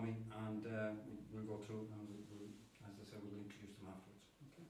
me, and we'll go through it, and as I said, we'll introduce them afterwards. Okay.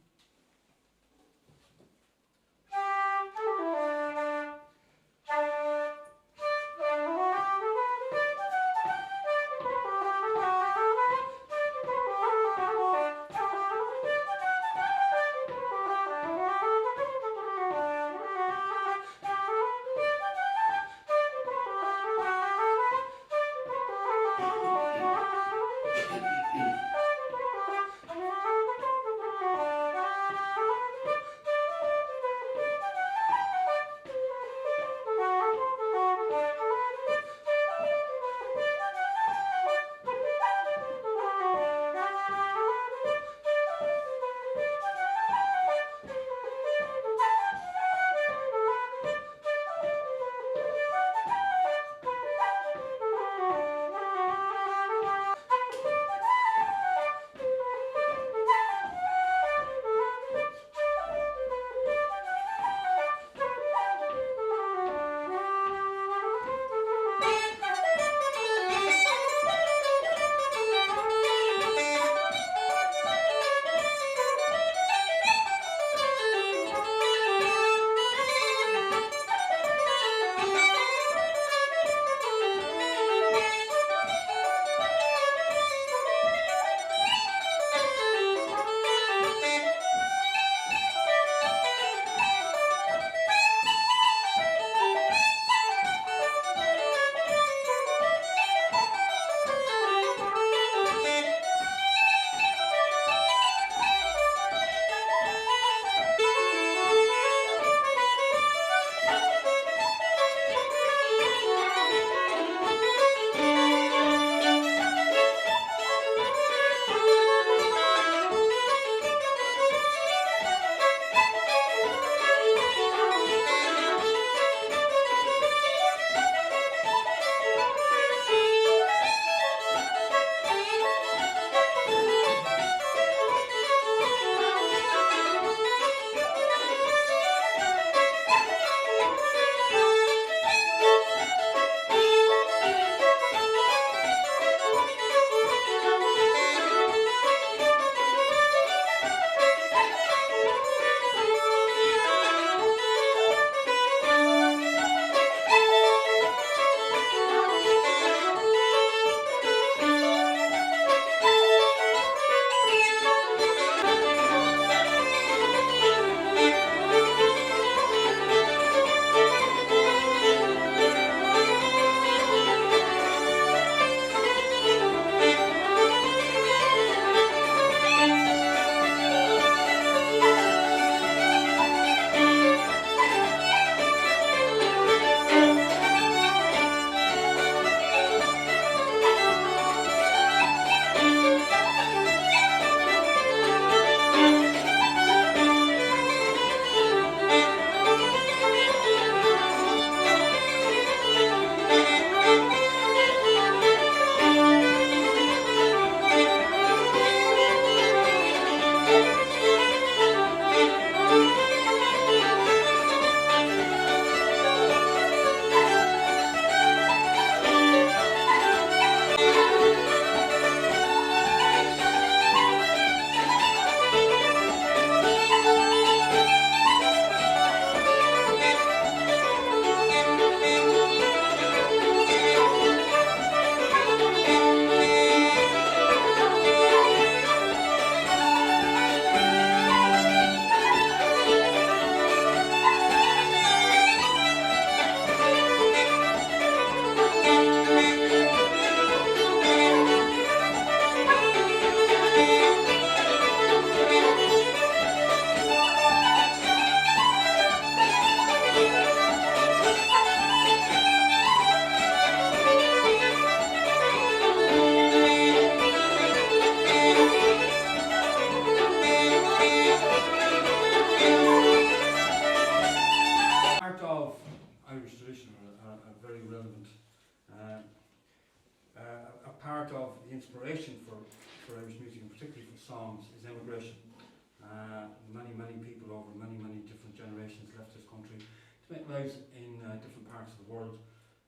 Many people over many different generations left this country to make lives in different parts of the world.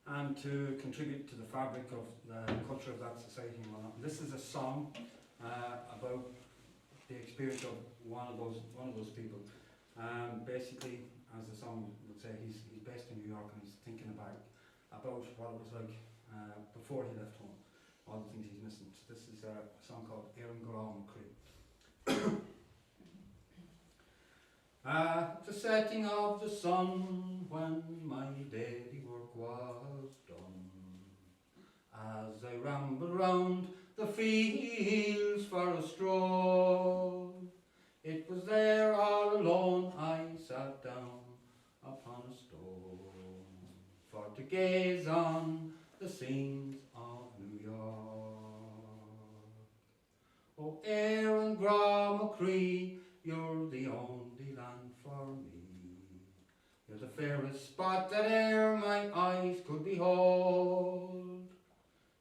and to contribute to the fabric of the culture of that society and whatnot. This is a song about the experience of one of those people. Basically, as the song would say, he's based in New York and he's thinking about what it was like before he left home, all the things he's missing. So this is a song called Éireann Grám Cree. At the setting of the sun, when my daily work was done, as I rambled round the fields for a stroll, it was there all alone I sat down upon a stone, for to gaze on the scenes of New York. Oh, Éireann Grám Cree, you're the only land for me. You're the fairest spot that e'er my eyes could behold.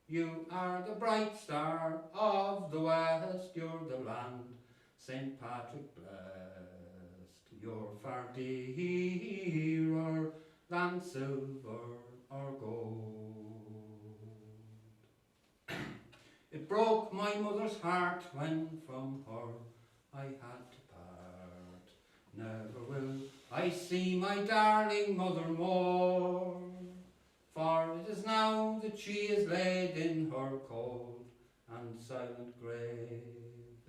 You are the bright star of the west, you're the land St. Patrick blessed. You're far dearer than silver or gold. It broke my mother's heart when from her I had to part. Never will I see my darling mother more, for it is now that she is laid in her cold and silent grave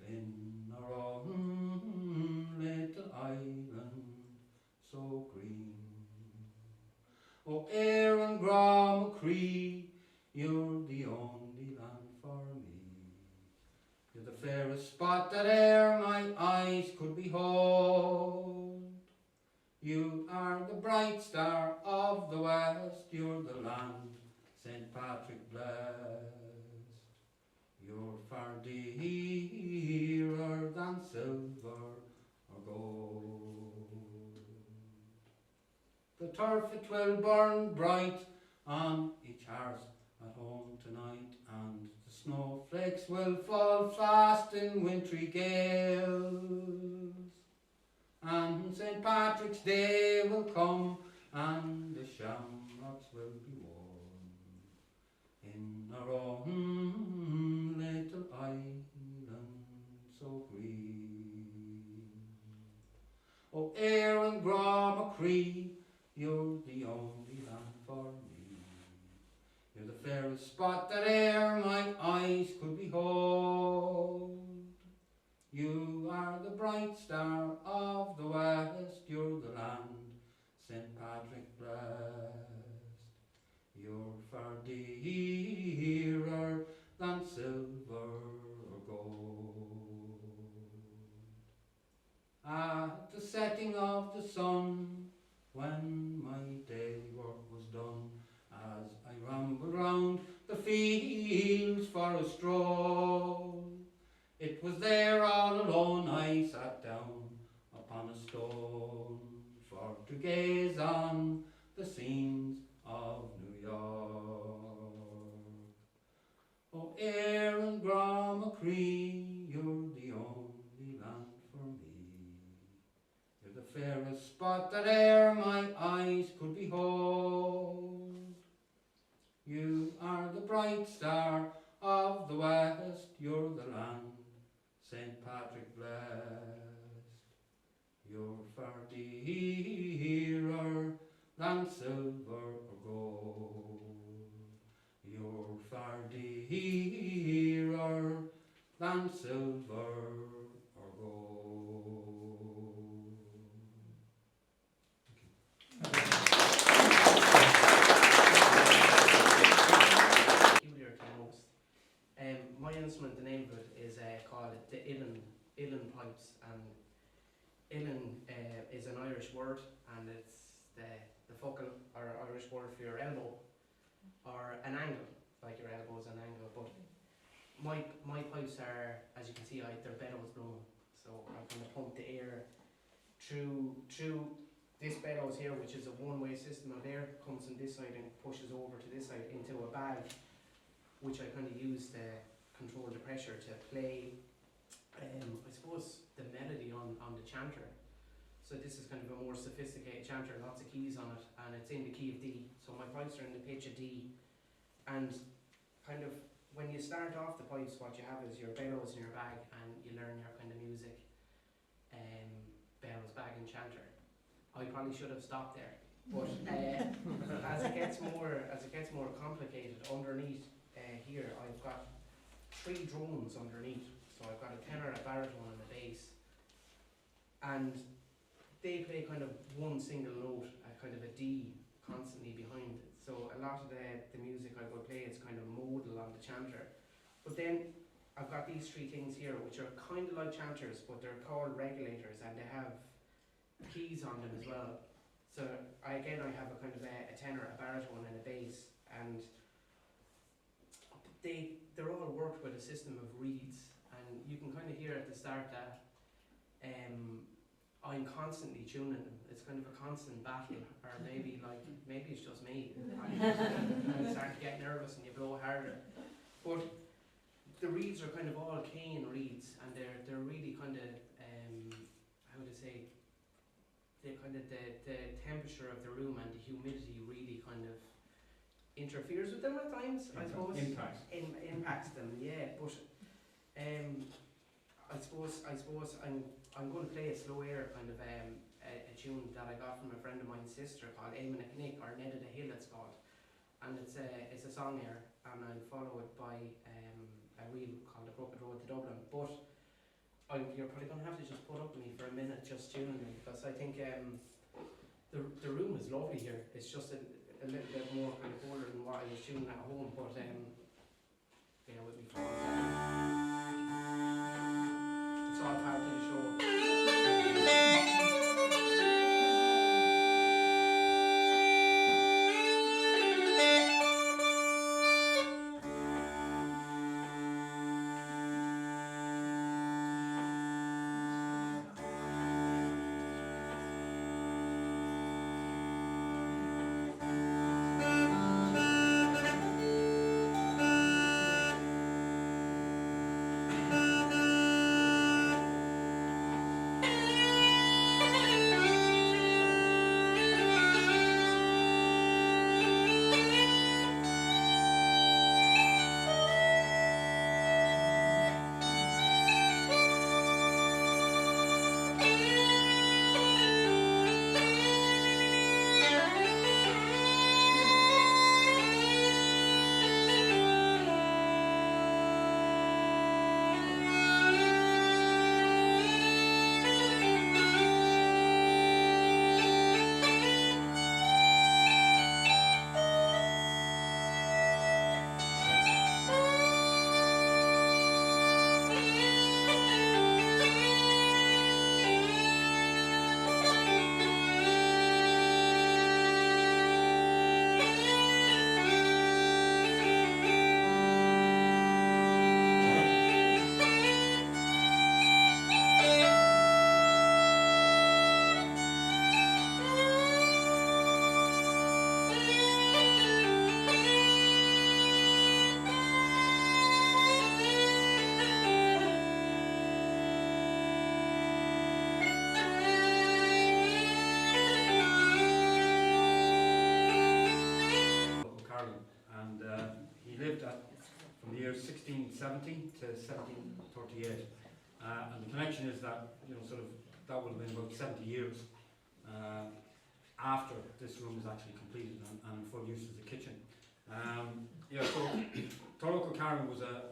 in her own little island so green. Oh, Éireann Grám Cree, you're the only land for me. You're the fairest spot that e'er my eyes could behold. You are the bright star of the west, you're the land St. Patrick blessed. You're far dearer than silver or gold. The turf it will burn bright on each hearth at home tonight, and the snowflakes will fall fast in wintry gales. And St. Patrick's Day will come, and the shamrocks will be worn in our own little island so green. Oh, Éireann Grám Cree, you're the only land for me. You're the fairest spot that e'er my eyes could behold. You are the bright star of the west, you're the land St. Patrick blessed. You're far dearer than silver or gold. At the setting of the sun, when my daily work was done, as I rambled round the fields for a stroll, it was there all alone I sat down upon a stone, for to gaze on the scenes of New York. Oh, Éireann Grám Cree, you're the only land for me. You're the fairest spot that e'er my eyes could behold. You are the bright star of the west, you're the land St. Patrick blessed. You're far dearer than silver or gold. You're far dearer than silver or gold. Peculiar to most. My instrument, the name of it is called the Ulanzi pipes, and Ulan is an Irish word, and it's the focal or Irish word for your elbow, or an angle, like your elbow is an angle. But my pipes are, as you can see, they're bellows blown, so I'm going to pump the air through this bellows here, which is a one-way system of air, comes from this side and pushes over to this side into a bag, which I kind of use to control the pressure to play, I suppose, the melody on the chanter. So this is kind of a more sophisticated chanter, lots of keys on it, and it's in the key of D. So my pipes are in the pitch of D, and kind of when you start off the pipes, what you have is your bellows in your bag, and you learn your kind of music, bellows, bag, and chanter. I probably should have stopped there, but as it gets more complicated underneath here, I've got 3 drones underneath. So I've got a tenor, a baritone, and a bass, and they play kind of one single note, a kind of a D, constantly behind it. So a lot of the music I will play is kind of modal on the chanter. But then I've got these 3 things here, which are kind of like chanters, but they're called regulators, and they have keys on them as well. So I have a kind of a tenor, a baritone, and a bass, and they're all worked with a system of reeds, and you can kind of hear at the start that I'm constantly tuning them. It's kind of a constant battle, or maybe it's just me. I start to get nervous and you blow harder. But the reeds are kind of all cane reeds, and they're really kind of how would I say? The kind of the temperature of the room and the humidity really kind of interferes with them at times. I suppose impacts them. Yeah, but I suppose I'm going to play a slow air kind of a tune that I got from a friend of mine's sister called Caoimhin or Ned of the Hill it's called, and it's a song air, and I'll follow it by a reel called The Crooked Road to Dublin. But you're probably going to have to just put up with me for a minute just tuning me, because I think the room is lovely here. It's just a little bit more kind of colder than what I was tuning at home, but bear with me for 1 second. It's all part of the show. From the years 1670 to 1738, and the connection is that that would have been about 70 years after this room is actually completed and full use as a kitchen. So Toroko Caoimhin was a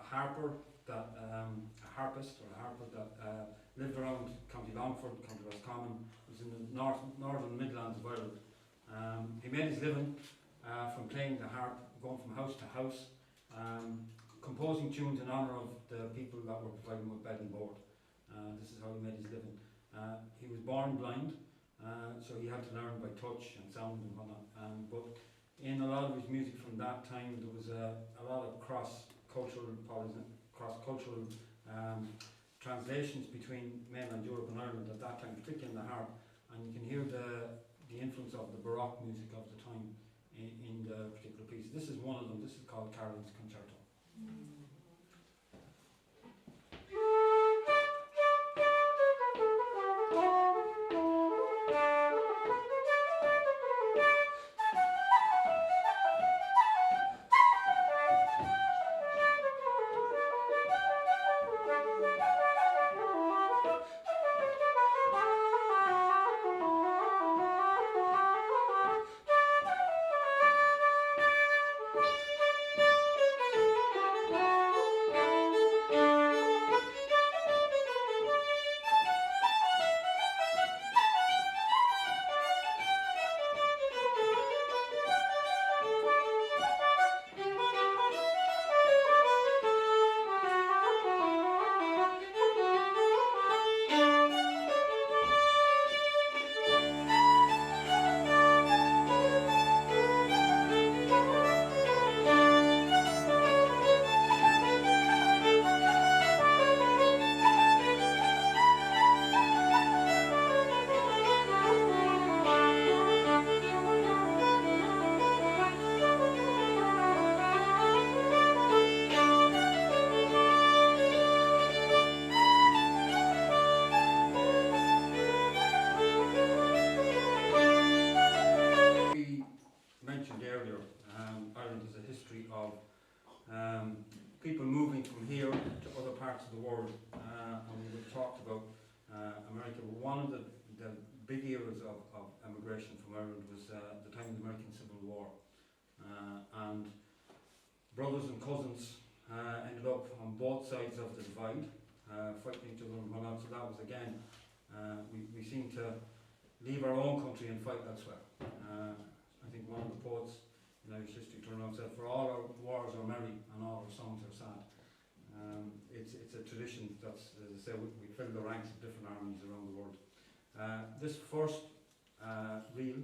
harpist that lived around County Longford, County Roscommon. Was in the northern Midlands of Ireland. He made his living from playing the harp, going from house to house, composing tunes in honour of the people that were providing with bed and board. This is how he made his living. He was born blind, so he had to learn by touch and sound and whatnot. But in a lot of his music from that time, there was a lot of cross-cultural translations between mainland Europe and Ireland at that time, particularly in the harp. And you can hear the influence of the Baroque music of the time in the particular piece. This is one of them. This is called Carolin's Concerto. mentioned earlier, Ireland has a history of people moving from here to other parts of the world, and we've talked about America. One of the big eras of emigration from Ireland was the time of the American Civil War, and brothers and cousins ended up on both sides of the divide, fighting each other and whatnot. So that was again, we seem to leave our own country and fight elsewhere. I think one of the poets in Irish history turned around and said, "For all our wars are merry and all our songs are sad." It's a tradition that's, as I say, we fill the ranks of different armies around the world. This first reel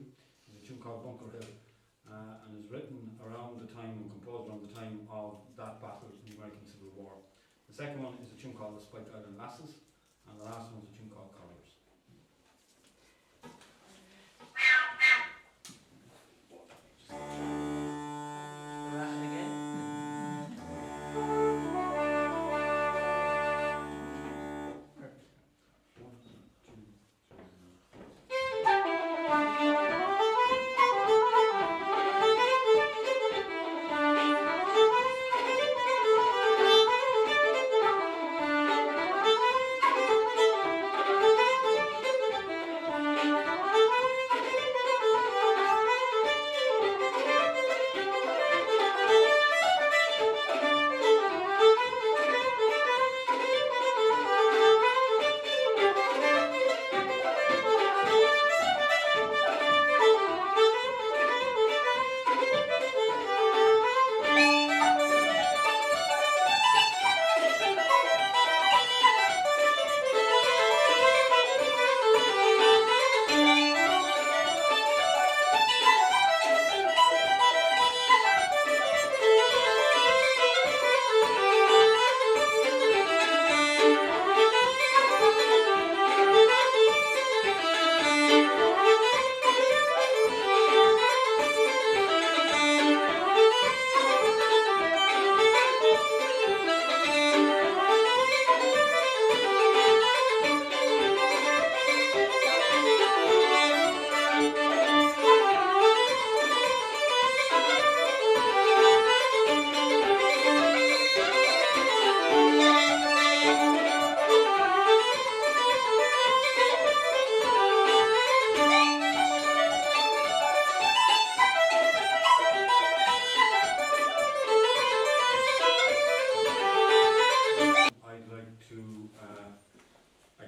is a tune called Bunker Hill, and is written around the time and composed around the time of that battle in the American Civil War. The second one is a tune called The Spike Island Lasses, and the last one is a tune called Colliers.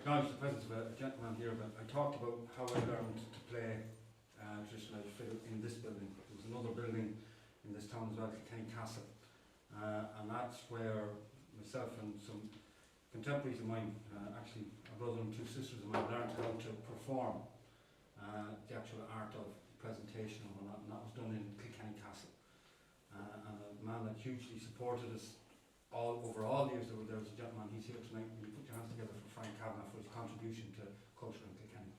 Acknowledge the presence of a gentleman here, but I talked about how I learned to play traditional Irish fiddle in this building. There was another building in this town as well, Kilkenny Castle, and that's where myself and some contemporaries of mine, actually a brother and two sisters of mine, learned how to perform the actual art of presentation and whatnot, and that was done in Kilkenny Castle. And a man that hugely supported us over all the years that were there was a gentleman. He's here tonight. Will you put your hands together for Frank Kavanagh for his contribution to culture in Kilkenny?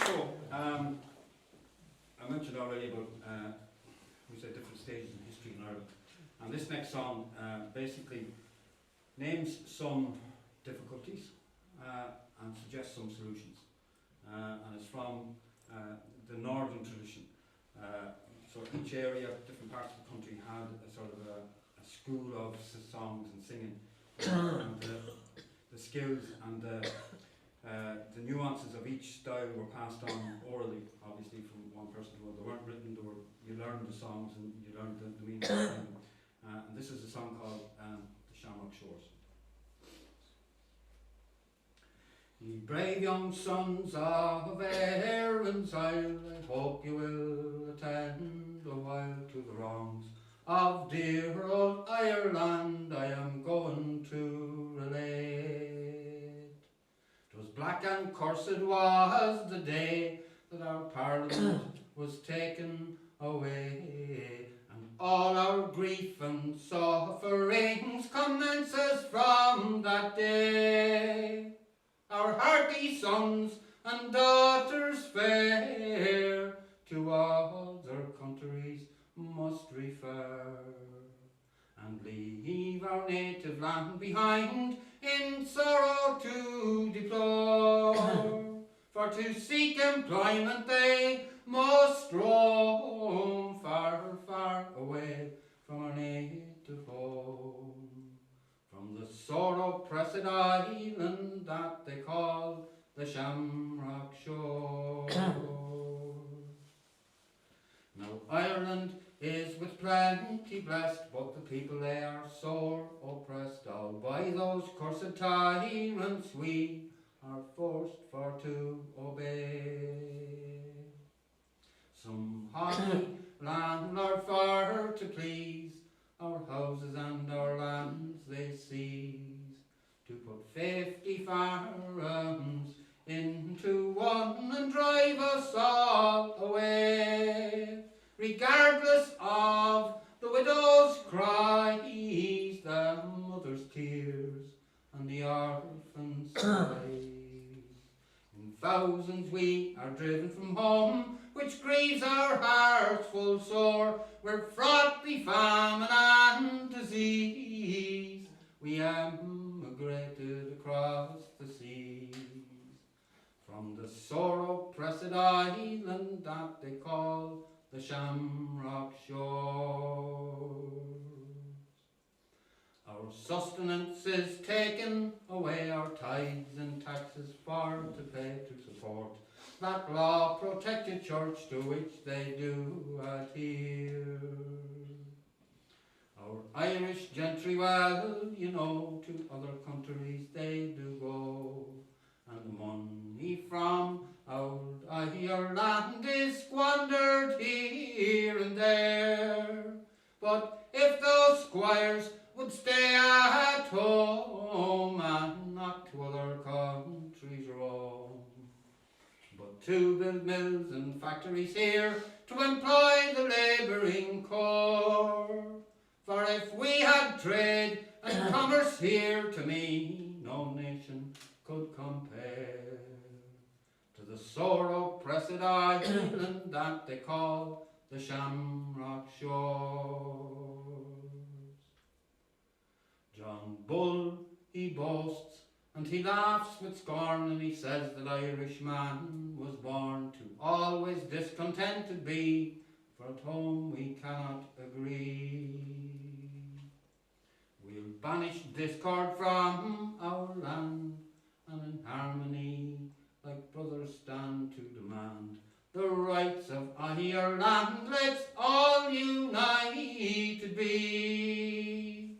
So, I mentioned already about we said different stages in history in Ireland, and this next song basically names some difficulties and suggests some solutions, and it's from the northern tradition. So each area, different parts of the country had a sort of a school of songs and singing, and the skills and the nuances of each style were passed on orally, obviously from one person to another. They weren't written, you learned the songs and you learned the meaning of them. And this is a song called The Shamrock Shores. Ye brave young sons of Erin's Isle, I hope you will attend a while to the wrongs of dear old Ireland I am going to relate. 'Twas black and cursed was the day that our Parliament was taken away, and all our grief and sufferings commences from that day. Our hearty sons and daughters fair to all their countries must refer, and leave our native land behind in sorrow to deplore. For to seek employment they must roam far, far away from our native home, from the sore-oppressed island that they call the Shamrock Shore. Now Ireland is with plenty blessed, but the people they are sore oppressed, all by those cursed tyrants we are forced for to obey. Some haughty landlord for to please our houses and our lands they seize, to put 50 farms into one and drive us all away, regardless of the widow's cries, the mother's tears, and the orphan's sighs. In thousands we are driven from home, which grieves our hearts full sore. We're fraught with famine and disease, we emigrated across the seas, from the sore-oppressed island that they call the Shamrock Shores. Our sustenance is taken away, our tithes and taxes for to pay to support that law-protected church to which they do adhere. Our Irish gentry, well, you know, to other countries they do go, and the money from old Ireland is squandered here and there. But if those squires would stay at home and not to other countries roam, but to build mills and factories here to employ the labouring corps. For if we had trade and commerce here, to me no nation could compare to the sore-oppressed island that they call the Shamrock Shores. John Bull, he boasts and he laughs with scorn, and he says that Irishman was born to always discontented be, for at home we cannot agree. We'll banish discord from our land, and in harmony like brothers stand to demand the rights of Ireland. Let's all united be.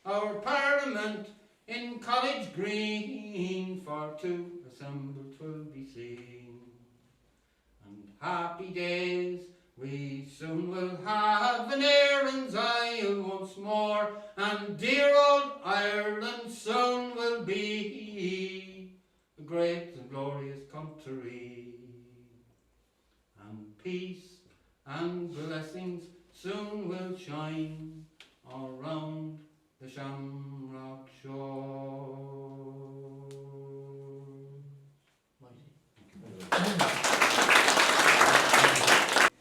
Our Parliament in College Green for to assemble 'twill be seen, and happy days we soon will have in Erin's Isle once more, and dear old Ireland soon will be a great and glorious country, and peace and blessings soon will shine all round the Shamrock Shore.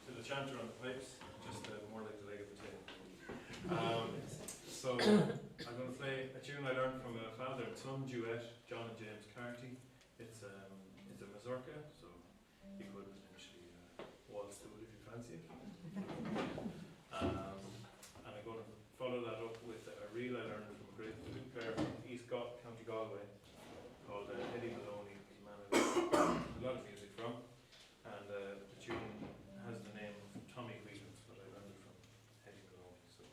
To the chanter on the pipes, just more like the leg of the tail. So I'm going to play a tune I learned from a father and son duet, John and James Carty. It's a mazurka, so you could potentially waltz to it if you fancy it. And I'm going to follow that up with a reel I learned from a great flute player from East County Galway called Eddie Maloney. He's a man I learned a lot of music from, and the tune has the name of Tommy Whelan's, but I learned it from Eddie Maloney. So.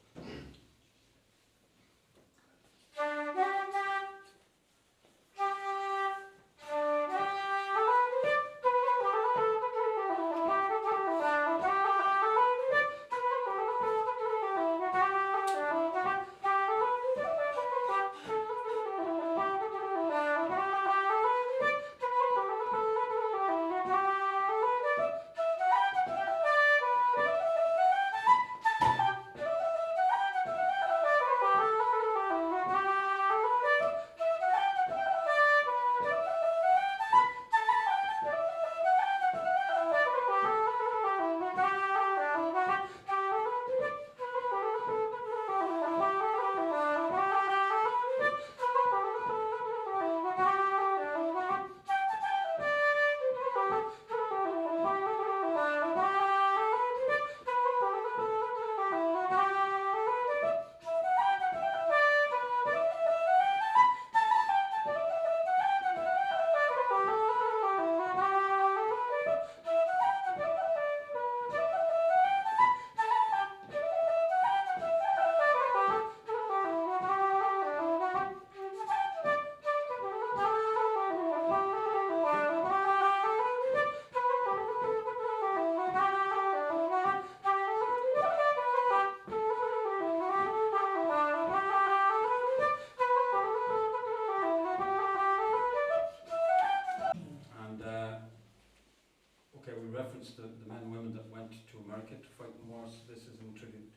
reference the men and women that went to America to fight in wars. This is in tribute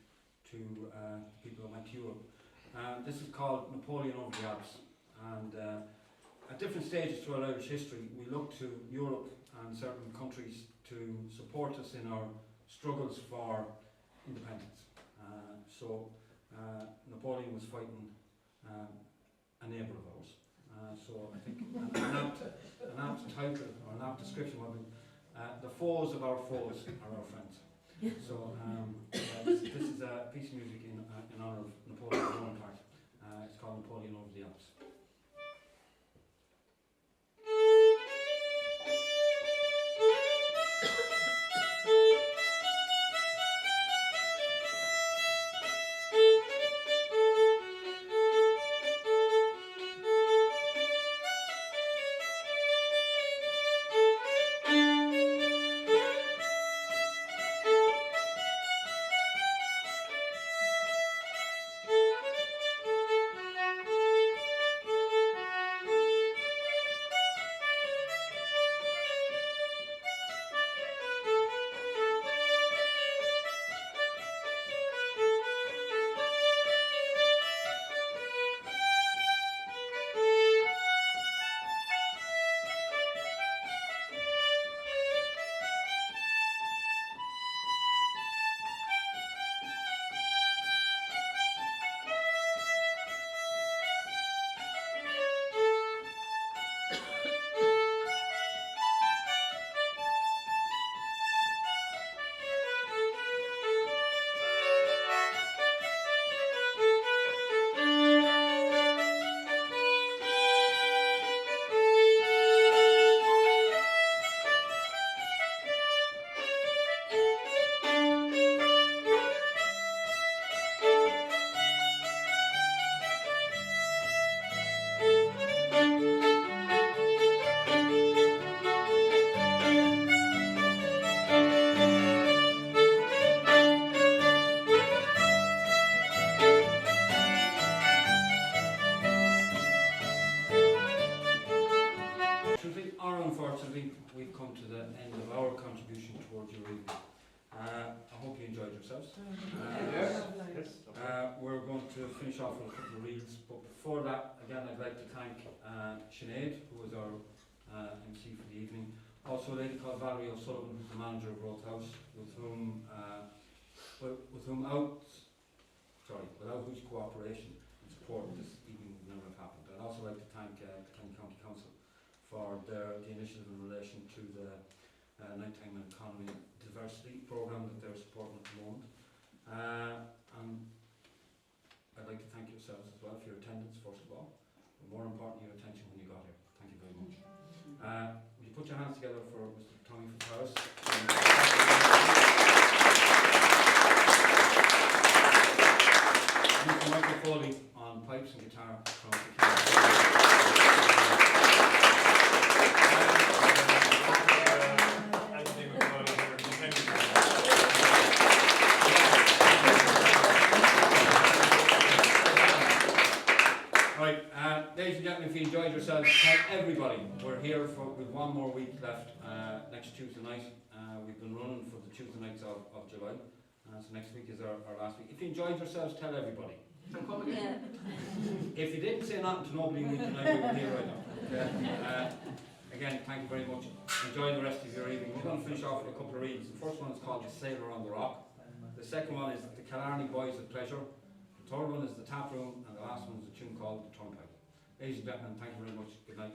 to people that went to Europe. This is called Napoleon over the Alps. And at different stages throughout Irish history, we look to Europe and certain countries to support us in our struggles for independence. So Napoleon was fighting a neighbour of ours. So I think an apt title or an apt description would be the foes of our foes are our friends. So this is a piece of music in honour of Napoleon Bonaparte. It's called Napoleon over the Alps. Unfortunately, we've come to the end of our contribution towards your evening. I hope you enjoyed yourselves. We're going to finish off with a couple of reels, but before that, again, I'd like to thank Sinead, who was our MC for the evening. Also, a lady called Valerie O'Sullivan, who's the manager of Rothe House, without whose cooperation and support this evening would never have happened. I'd also like to thank the Kilkenny County Council for the initiative in relation to the Nighttime and Economy Diversity programme that they're supporting at the moment. And I'd like to thank yourselves as well for your attendance, first of all, but more importantly, your attention when you got here. Thank you very much. Would you put your hands together for Mr. Tommy Fitzharris? Mr. McAuley on pipes and guitar from ladies and gentlemen, if you enjoyed yourselves, tell everybody we're here with one more week left next Tuesday night. We've been running for the Tuesday nights of July, so next week is our last week. If you enjoyed yourselves, tell everybody. And come again. If you didn't say nothing to nobody tonight, we were here right now. Okay? Again, thank you very much. Enjoy the rest of your evening. We're going to finish off with a couple of reads. The first one is called The Sailor on the Rock. The second one is The Killarney Boys of Pleasure. The third one is The Tap Room, and the last one is a tune called The Turnpike. Ladies and gentlemen, thank you very much. Good night.